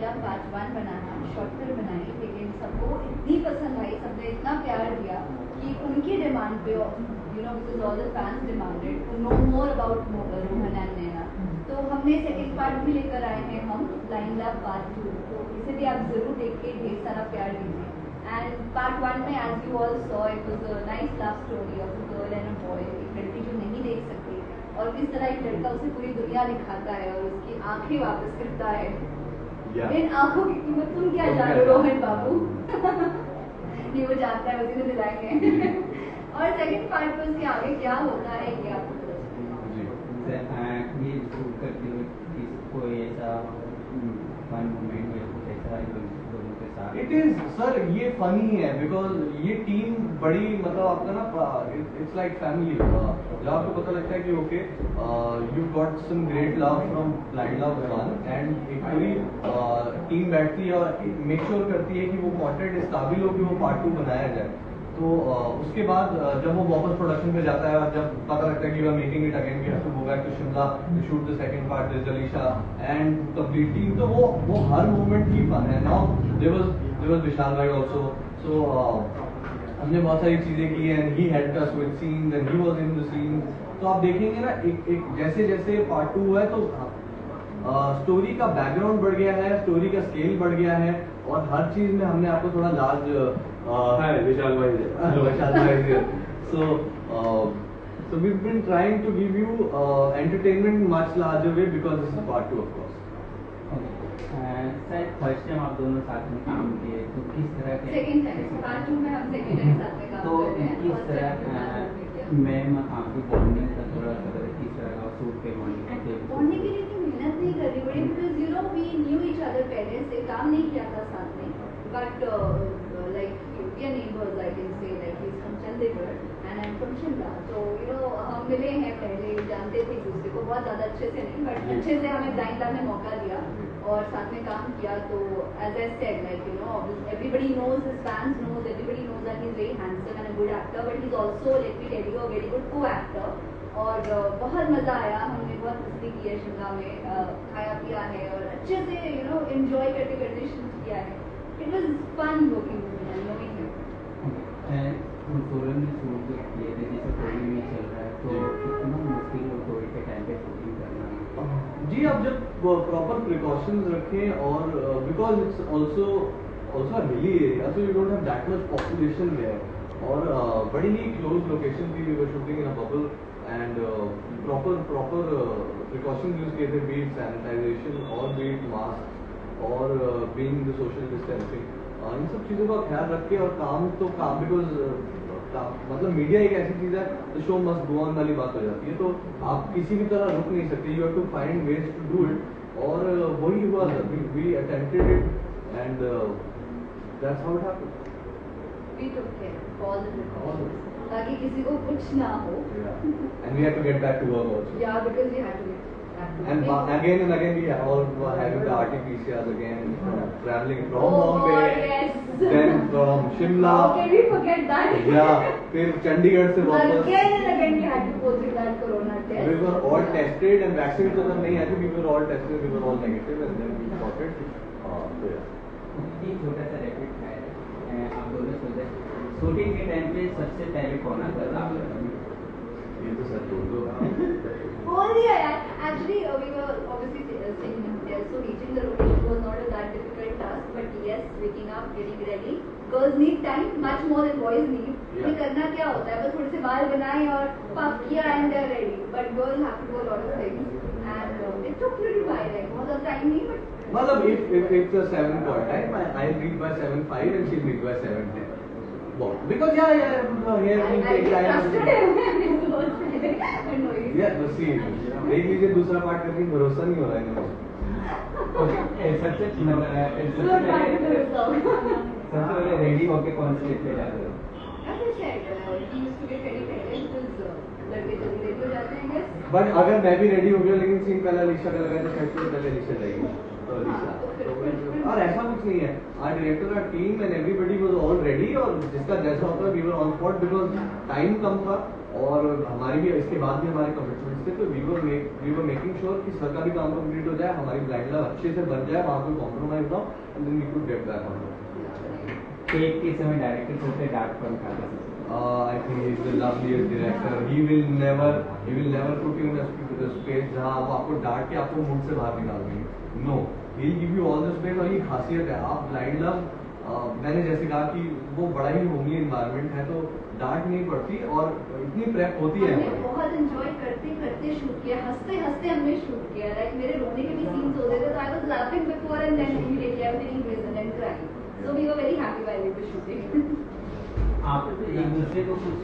Love part 1 बनाना, short film बनाई, लेकिन सबको इतनी पसंद आई, सबने इतना प्यार दिया कि उनकी डिमांड पे, because all the fans demanded to know more about Rohan and Naina, तो हमने सेकंड पार्ट भी लेकर आए हैं हम, ब्लाइंड लव पार्ट 2, तो इसे भी आप जरूर देख के ढेर सारा प्यार दीजिए। एंड पार्ट 1 में as you all saw, it was a nice love story of a girl and a boy, एक लड़की जो नहीं देख सकती और किस तरह एक लड़का उसे पूरी दुनिया दिखाता है और उसकी आंखें वापस करता है। इन आंखों की कीमत तुम क्या जानो रोहन बाबू। ये वो जानता है, उसी ने दिलाएंगे। और सेकंड पार्ट में उसके आगे क्या होता है ये आपको पता ये शूट करते हुए कोई ऐसा फन मोमेंट या कुछ ऐसा दोनों के साथ? इट इज सर, ये फनी है बिकॉज ये टीम बड़ी, मतलब आपका ना इट्स लाइक फैमिली, जब आपको पता लगता है कि okay you got some great love from blind love 1 and एक पूरी टीम बैठती है और मेक श्योर करती है कि वो कंटेंट इस काबिल हो कि वो पार्ट 2 बनाया जाए। तो उसके बाद जब वो वापस प्रोडक्शन पे जाता है और जब पता लगता है कि we are making it again, we have to go back to Shimla to shoot the second part with Alisha and complete team, तो वो हर मोमेंट की फन है। नाउ देयर वाज विशाल भाई आल्सो, सो हमने बहुत सारी चीजें की and he helped us with scenes and he was in the scenes. तो आप देखेंगे ना एक जैसे जैसे पार्ट 2 है तो स्टोरी का बैकग्राउंड बढ़ गया है, स्टोरी का स्केल बढ़ गया है और हर चीज में हमने आपको थोड़ा लार्ज विशाल भाई so we've been trying to give you entertainment in much larger way because this is part 2 of course. Sir first time आप दोनों साथ में काम किए तो किस तरह के सेकंड टाइम पार्ट 2 में हम सेकंड टाइम साथ में काम तो कर रहे हैं। किस तरह मैम आपकी बॉन्डिंग का थोड़ा सा किस तरह का शूट पे पढ़ने के लिए इतनी मेहनत नहीं करनी पड़ी because we knew each other पहले से काम नहीं किया था साथ में, but like we are neighbours, I can say like he is from Chandigarh and I am from Shimla, तो हम मिले हैं पहले, जानते थे एक दूसरे को बहुत ज़्यादा अच्छे से नहीं बट अच्छे से हमें ब्लाइंड लव ने मौका दिया और साथ में काम किया। तो as I said like everybody knows, his fans knows, everybody knows that he is very handsome and a good actor, but he is also, let me tell you, a very good co-actor। और बहुत मज़ा आया, हमने बहुत मस्ती की है शिमला में, खाया पिया है और अच्छे से एंजॉय करते करते शूट किया है। It was fun working with him and knowing him. Solan में शूट किए थे, जैसे कोविड भी चल रहा है तो कितना मुश्किल हो कोविड के टाइम पे शूटिंग करना? जी, आप जब प्रॉपर प्रिकॉशंस रखें और because it's also hilly area, so you don't have that much population there और बड़ी ही क्लोज लोकेशन थी, we were shooting in a bubble and proper precautions use किए थे, बी इट सैनिटाइजेशन और बी इट मास्क और being the social distancing, इन सब चीज़ों का ख्याल रख के और काम बिकॉज मतलब मीडिया एक ऐसी चीज़ है, तो शो मस्ट गो ऑन वाली बात हो जाती है, तो आप किसी भी तरह रुक नहीं सकते, you have to find ways to do it और वही हुआ, we attempted it and that's how it happened. We took care of all the precautions ताकि किसी को कुछ ना हो। And we had to get back to work also. Yeah, because we had to get back to And work. again and again we all were having the RT-PCRs again, traveling from Oh Bombay, God, yes. then from Shimla. How can we forget that? Yeah, फिर चंडीगढ़ से वापस. Again and again we had to go through that corona test. We were all tested and vaccine तो तब नहीं आई थी, we were all tested, we were all negative and then we got it. So yeah. एक छोटा सा rapid fire है, आप दोनों सोचे शूटिंग के टाइम पे सबसे पहले कौन आता था? ये तो सच बोल दो. बोल दिया यार. Actually, we were obviously staying in hotel, so reaching the location was not a that difficult task. But yes, waking up, getting ready. Girls need time much more than boys need. Yeah. ये करना क्या होता है? बस थोड़े से बाल बनाए और puff किया and they're ready. But girls have to do a lot of things, and it took little while. Like बहुत ज़्यादा time नहीं, but मतलब if it's a 7 point time, I'll read by 7:05 and she'll read by 7:10. Because here we take time. trusted him. Yeah, but see, देख लीजिए दूसरा part करके भरोसा नहीं हो रहा है इन्हें. सबसे पहले रेडी होके कौन से पे जाते हो? As I said, he used to get ready पहले because लड़के जल्दी ready हो जाते हैं, yes. बट अगर मैं भी रेडी हो गया लेकिन सीन पहले अलीशा का लगा तो शायद पहले अलीशा जाएगी तो अलीशा. और ऐसा कुछ नहीं है, our director, our team and everybody was all ready और जिसका जैसा होता है we were on spot because time कम था और हमारी भी इसके बाद भी हमारे कमिटमेंट्स थे, तो वी वर मेकिंग श्योर कि सर का भी काम कंप्लीट हो जाए, हमारी ब्लाइंड लव अच्छे से बन जाए, वहाँ पे कॉम्प्रोमाइज ना, and then we could get back on. एक के समय डायरेक्टर से डार्क फन खाता था। I think he is the loveliest director. He will never put you in a space जहाँ वो आपको डांट के आपको मूड से बाहर निकाल देंगे। No, he'll give you all the space, और ये खासियत है। आप ब्लाइंड लव, मैंने जैसे कहा कि वो बड़ा ही होमली एनवायरनमेंट है, तो डांट नहीं पड़ती और इतनी प्रेप होती है। हमने बहुत एंजॉय करते करते शूट किया, हंसते हंसते हमने शूट किया। लाइक मेरे रोने के भी सीन्स होते थे, तो I was laughing before and then immediately I was taking present and crying. So we were very happy while we were shooting. आप एक दूसरे को कुछ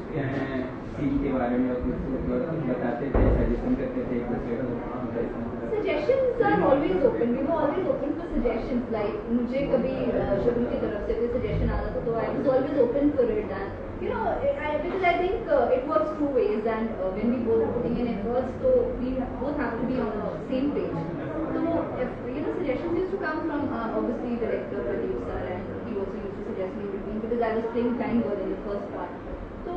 सीन के बारे में कुछ बताते थे, सजेशन करते थे एक दूसरे को? Suggestions are always open. We were always open for suggestions. Like मुझे कभी शगुन की तरफ से कोई suggestion आता था, तो I was always open for it. And you know, because I think it works two ways. And when we both are putting in efforts, so we both have to be on the same page. So if you know, suggestions used to come from obviously director, producer, and he also used to suggest me between, because I was playing kind girl in the first part. So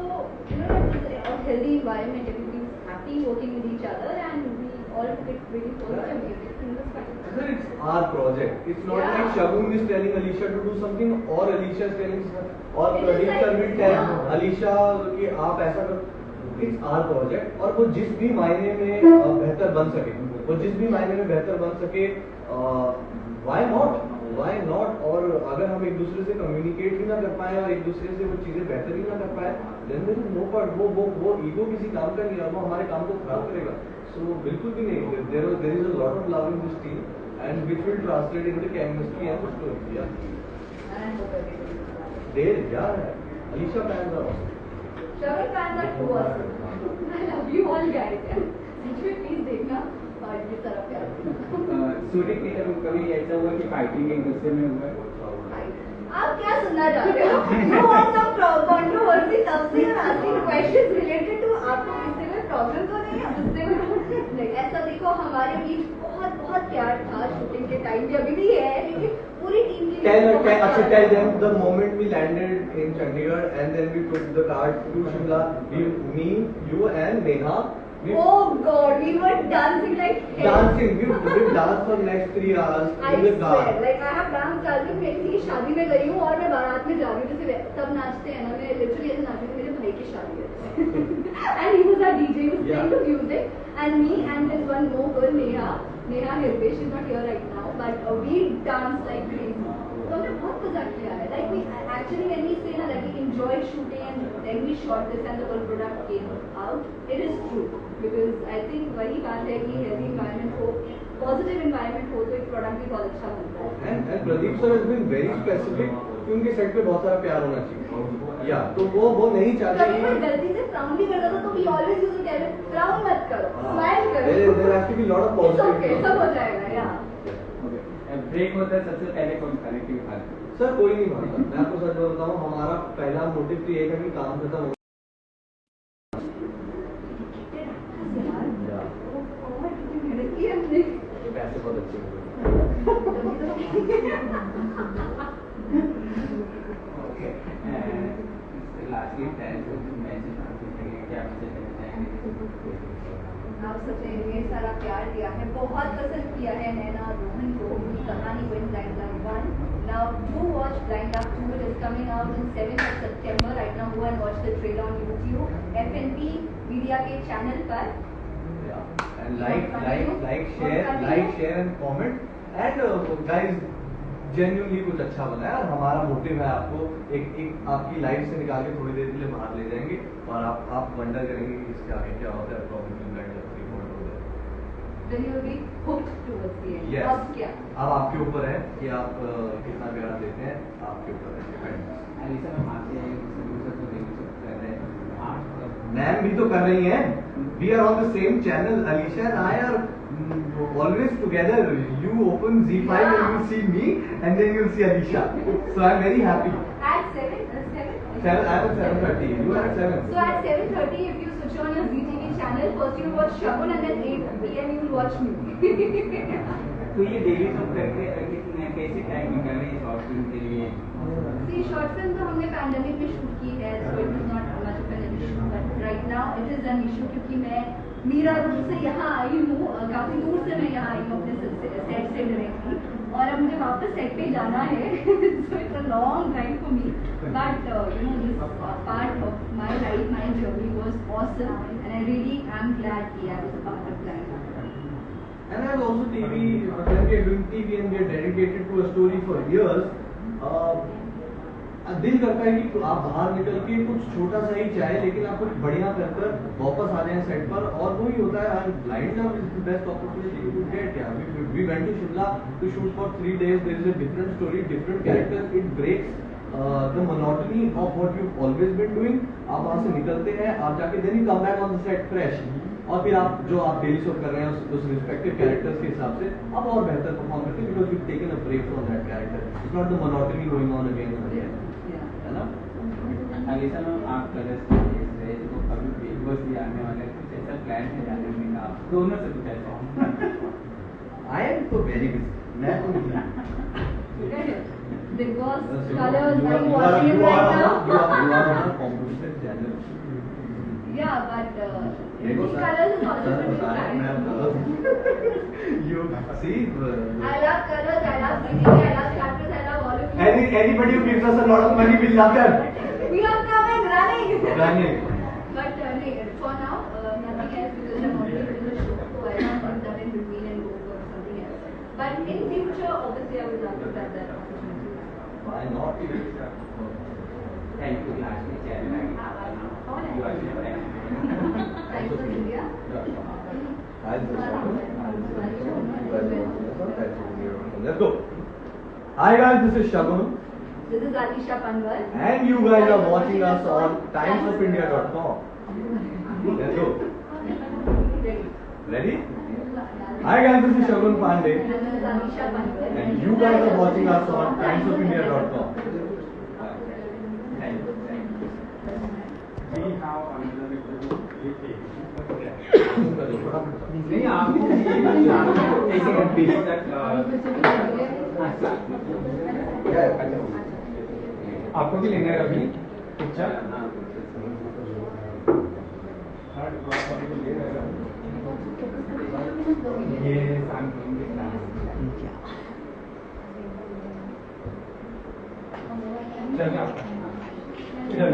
you know, it was a healthy environment. Everybody was happy working with each other, and we all took it really positively. Everything was fine. Sir, it's our project. It's not Yeah. like Shagun is telling Alisha to do something, or Alisha is telling, or It is Pradeep like- sir will tell yeah. Alisha कि आप ऐसा करो। It's our project, और वो जिस भी मायने में बेहतर बन सके, वो जिस भी मायने में बेहतर बन सके, why not? और अगर हम एक दूसरे से कम्युनिकेट ही ना कर पाए और एक दूसरे से वो चीजें बेहतर ही ना कर पाए, then there is no point. वो ईगो किसी काम का नहीं है, वो हमारे काम को खराब करेगा। So बिल्कुल भी नहीं। There is a lot of love in this team, and which will translate into chemistry and the story. Yeah. And I hope everybody is happy. There, yeah. Alisha fans are awesome. Shagun fans are too awesome. I love you all guys. सच में please देखना और ये तरफ प्यार। Shooting की तरफ कभी ऐसा हुआ कि फाइटिंग एक दूसरे में हुआ? आप क्या सुनना चाहते हो? You want some controversy? तब से I'm asking questions related to आपको किससे में प्रॉब्लम तो नहीं है? उससे में नहीं, ऐसा देखो हमारे बीच बहुत बहुत प्यार था शूटिंग के टाइम भी, अभी भी है, लेकिन पूरी टीम के Tell them the moment we landed in Chandigarh and then we took the car to Shimla, me, you and Neha, we Oh God, we were dancing like hell. dancing. We danced for next 3 hours I in the car. swear, like I have danced dancing, मैं किसी की शादी में गई हूँ और मैं बारात में जा रही हूँ, जैसे तब नाचते हैं ना, मैं literally ऐसे नाच रही हूँ, मेरे भाई की शादी है and he was our DJ, he was playing the music, and me and this one more girl Neha Hirve, she's not here right now, but we danced like crazy. तो हमने बहुत मजा किया है, like we actually when we say ना like we enjoyed shooting and then we shot this and the whole product came out, it is true, because I think वही बात है कि healthy environment हो, positive environment हो, तो एक product भी बहुत अच्छा बनता है। And Pradeep sir has been very specific कि उनके सेट पे बहुत सारा प्यार होना चाहिए। या तो वो नहीं चाहते कभी कोई गलती से फ्राउन भी करता था तो we always used to tell him frown मत करो, स्माइल करो। There has to be lot of It's okay, positivity. सब हो जाएगा यार। ब्रेक होता है सबसे पहले कौन खाने की खाते? सर कोई नहीं भागता, मैं आपको सच बताऊं, हमारा पहला मोटिव तो ये था कि काम खत्म हो। पैसे बहुत अच्छे लास्टली मैसेज क्या मैसेज देना चाहेंगे? आप सबने ढेर सारा प्यार दिया है, बहुत पसंद किया है नैना रोहन को, उनकी कहानी को इन Blind Love 1. Now do watch Blind Love 2. It is coming out on 7th of September. Right now go and watch the trailer on YouTube, FNP Media के चैनल पर. And like, share and comment. And guys, genuinely कुछ अच्छा बना है, और हमारा motive है आपको एक आपकी लाइफ से निकाल के थोड़ी देर के लिए बाहर ले जाएंगे, और आप वंडर करेंगे कि इसके आगे क्या होता है। Problem Then you will be hooked towards the end. Yes. अब क्या? अब आपके ऊपर है कि आप कितना प्यार देते हैं, आपके ऊपर है डिपेंड। अलीशा मैम आपसे दूसरा तो नहीं कर रहे हैं आप मैम भी तो कर रही हैं। We are on the same channel. Alisha and I are always together. You open Z5 and you see me, and then you'll see Alisha. So I'm very happy. At 7? I'm at 7:30. You are at 7. So at 7:30, if you switch on your ZTV channel, first you watch Shagun and then 8 PM you will watch me. तो ये daily सब करके कितने कैसे time निकाल रहे हैं short film के लिए? See, short film तो हमने पैंडेमिक में शूट की है, so it was not much of an issue. But right now it is an issue क्योंकि मैं मीरा रोड से यहाँ आई हूँ, काफी दूर से मैं यहाँ आई हूँ अपने सेट से डायरेक्टली, और अब मुझे वापस सेट पे जाना है. So it's a long drive for me, but you know this part of my life, my journey was awesome and I really am glad कि I was a part of that. And as also TV, when we are doing TV and we are dedicated to a story for years, दिल करता है कि आप बाहर निकल के कुछ छोटा सा ही चाहे लेकिन आप कुछ बढ़िया कर कर वापस आ जाएं सेट पर, और वही होता है blind love is the best opportunity you could get. यार we went to Shimla to shoot for 3 days. There is a different story, different characters. It breaks the monotony of what you always been doing. आप वहां से निकलते हैं, आप जाके then you come back on the set fresh, और फिर आप जो आप डेली शो कर रहे हैं उस रिस्पेक्टिव कैरेक्टर्स के हिसाब से आप और बेहतर परफॉर्म करते हैं, because you taken a break from that character. It's not the monotony going on again and again, है ना. अलीशा मैम, आप कलर्स के केस रहे तो कभी बिग बॉस भी आने वाले कुछ ऐसा प्लान है जाने में का आप दोनों से कुछ ऐसा? आई एम तो वेरी बिजी, मैं तो नहीं. Big Boss colors, are you watching it right now? You are on a competition channel. Yeah, but देखो the colors is also pretty fine. You see, I love colors, I love CDK, I love chapters, I love all of you. anybody who gives us a lot of money, we love them. We are coming, running. Running. But for now, nothing else because I'm already doing the show, so I don't think that in between and go for something else. But in future, obviously, I would love to have that opportunity. Why not? Thank you. Last में channel you are Thanks for India. Let's go. Hi guys, this is Shagun, This is Alisha Panwar. and you guys are watching us on timesofindia.com. Let's go. Ready? Hi guys, this is Shagun Pandey, And this is Alisha Panwar. and you guys are watching us on timesofindia.com. नहीं आपको एक second पीछे तक आपको भी लेना है अभी पिक्चर. ये चलिए आप इधर